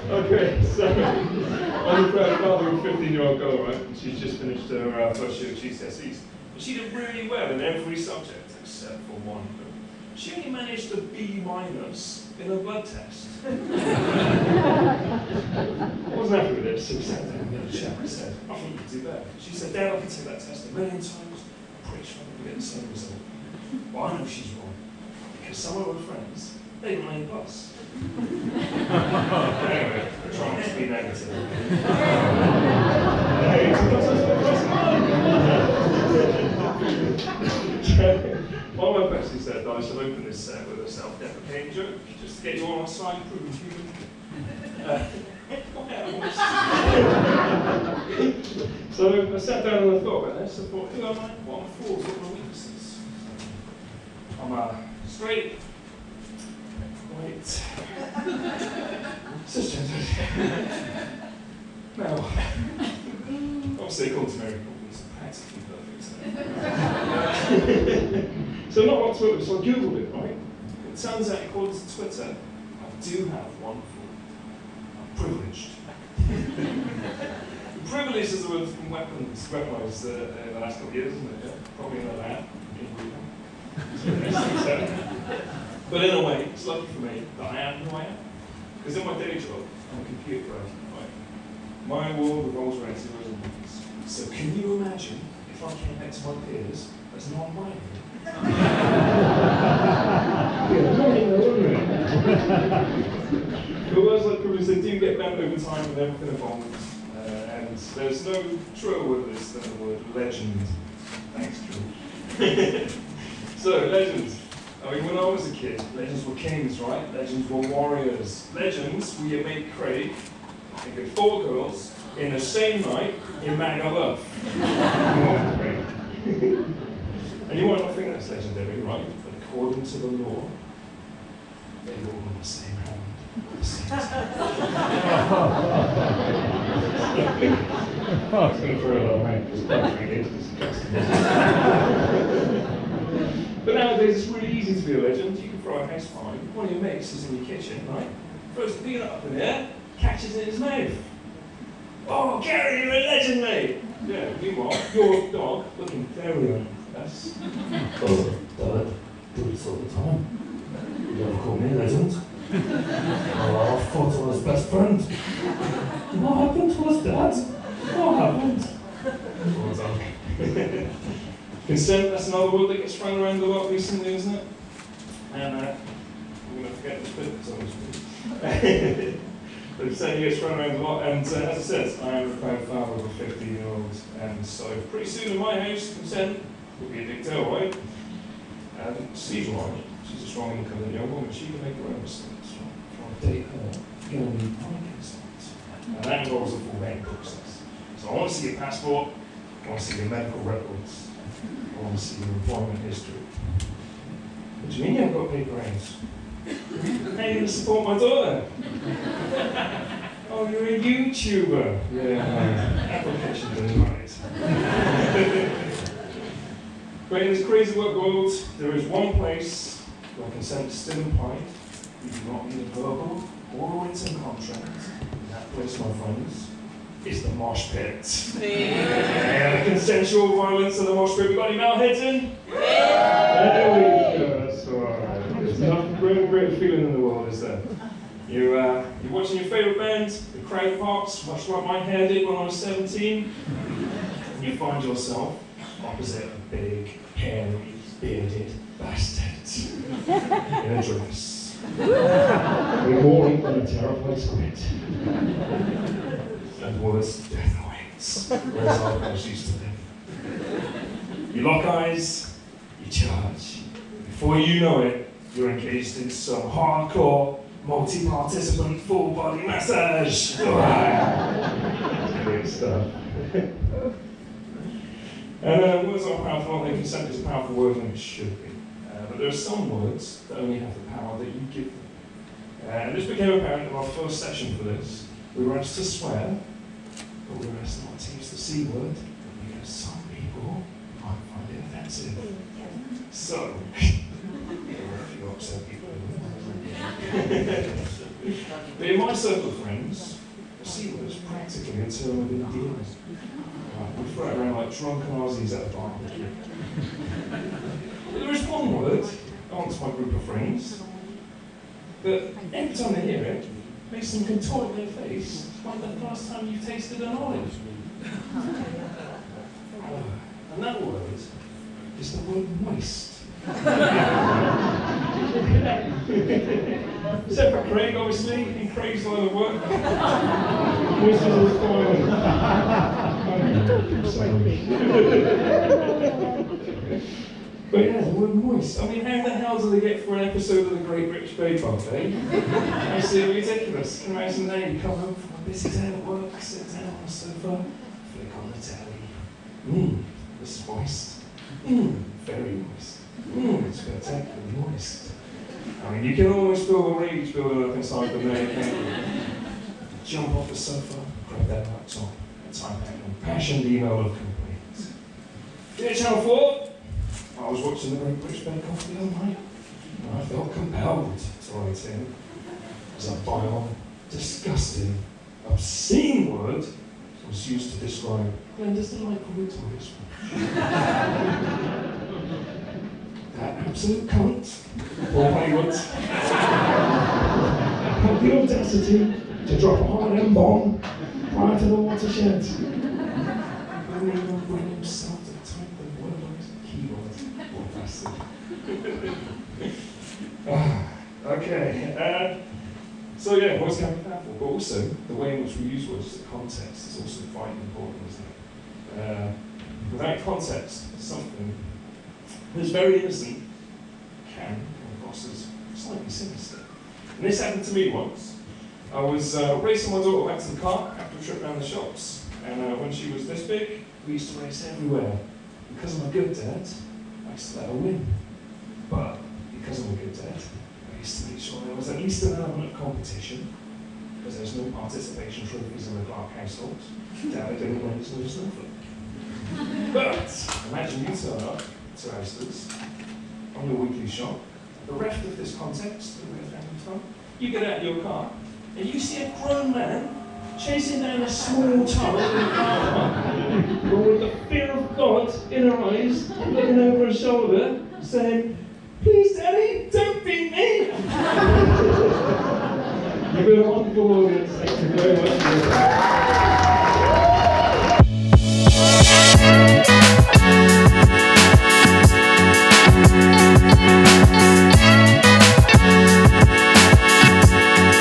Okay, so I'm a proud father of a 15-year-old girl, right? And she's just finished her first year of GCSEs. And she did really well in every subject except for one. She only managed a B- in a blood test. I wasn't happy with this, so we sat down and had a chat. I said, I think you could do better. She said, Dad, I can take that test a million times. I'm pretty sure I'm going to get the same result. Well, I know she's wrong. Because some of her friends, they got an A+. Anyway, I'm trying to be negative. One of my besties said that I should open this set with a self-deprecating joke, just to get you on our side, proving human. So I sat down and I thought about this. I thought, who am I? What are my flaws? What are my weaknesses? I'm straight, white, cisgendered. Now, obviously according to Mary Poppins, practically perfect. So not on Twitter, so I googled it, right? It turns out, according to Twitter, I do have one flaw. I'm privileged. Privilege is a word from weaponized in the last couple of years, isn't it? Yeah? Probably in the lab. But in a way, it's lucky for me that I am who I am. Because in my day job, I'm a computer programmer, right? My world revolves around zeros and ones. So can you imagine if I came back to my peers as non-binary? But words like privilege, they do get bent over time and everything evolves. And there's no truer word for this than the word legend. Thanks, Drew. So, legends. I mean, when I was a kid, legends were kings, right? Legends were warriors. Legends were your mate Craig and good 4 girls in the same night in Magaluf. And you might not think that's legendary, right? But according to the law, they were all in the same hand. It's going to throw a lot of mate. It's disgusting. But nowadays it's really easy to be a legend. You can throw a house party. One of your mates is in your kitchen, right? Throws the peanut up in the air, catches it in his mouth. Oh, Gary, you're a legend, mate! Yeah, meanwhile, your dog looking very unimpressed. Oh, Dad, do this all the time. You never call me a legend. Oh, I thought I was best friend. What happened to us, Dad? What happened? Well done. Consent, that's another word that gets thrown around a lot recently, isn't it? And I'm going to forget this bit, because I was But consent gets thrown around a lot, and as I said, I am a proud father of a 15-year-old, and so pretty soon in my house, consent will be a big deal, right? And she's right. She's a strong, independent young woman. She can make her own mistakes. Right? If you want to date her, you're going to need my consent. And that involves a full vetting process. So I want to see your passport, I want to see your medical records, I want to see your employment history. What do you mean you haven't got paper hands? How are you going to support my daughter? Oh, you're a YouTuber. Yeah, application denied. But in this crazy work world, there is one place where consent is still implied. You do not need a verbal or a written contract. And that place, my friends, is the mosh pit. Yeah, the consensual violence of the mosh pit. We got any metalheads in? Yeah! There we go, that's alright. There's nothing great feeling in the world, is there? You're watching your favourite band, the crowd parts, much like my hair did when I was 17, and you find yourself opposite a big, hairy, bearded bastard in a dress. We're more than a terrified squid. And worse, death waits. Where's our guys used to live? You lock eyes, you charge. Before you know it, you're engaged in some hardcore, multi-participant, full-body massage. Great stuff. And words are powerful, and consent is a powerful word, and it should be. But there are some words that only have the power that you give them. And this became apparent in our first session for this. We were asked to swear, but we were asked not to use the C word, because some people might find it offensive. So, there were a few upset people in the But in my circle of friends, the C word is practically a term of endearment. We throw it around like drunken Aussies at a barbecue. But there is one word amongst my group of friends that every time they hear it, makes them contort their face like the first time you've tasted an olive. And that word is the word moist. Except for Craig, obviously, in Craig's line of work. Moist is all fine. But yeah, the word moist. I mean, how the hell do they get for an episode of the Great British Bake Off, eh? Absolutely ridiculous. Can you imagine that? You come home from a busy day at work, sit down on the sofa, flick on the telly. This is moist. Very moist. It's spectacularly moist. I mean, you can almost feel the rage building up inside them there, can't you? Jump off the sofa, grab that laptop, and type out an impassioned email of complaints. Dear Channel 4, I was watching the Great British Bake Off the other night, and I felt compelled to write in as a vile, disgusting, obscene word was used to describe Glenda's delightful Victoria speech. That absolute cunt, Paul Hayward, had the audacity to drop a hard M-bomb prior to the watershed. He wouldn't even bring himself to type the word on his keyboard. Poor bastard. Okay. So yeah, words can be powerful, but also the way in which we use words, the context, is also quite important, isn't it? Without context, something that's very innocent can come across as slightly sinister. And this happened to me once. I was racing my daughter back to the car after a trip around the shops, and when she was this big, we used to race everywhere. Because I'm a good dad, I used to let her win. But because I'm a good dad, I used to make sure there was at least an element of competition, because there's no participation trophies in the Clarke household. Dad didn't win, so there's nothing. But imagine you turn up to Asda's on your weekly shop. The rest of this context that we're having fun, you get out of your car and you see a grown man chasing down a small child in a car park, but with the fear of God in her eyes, looking over her shoulder, saying, "Please, Daddy, don't beat me!" You've been a wonderful audience. Thank you very much.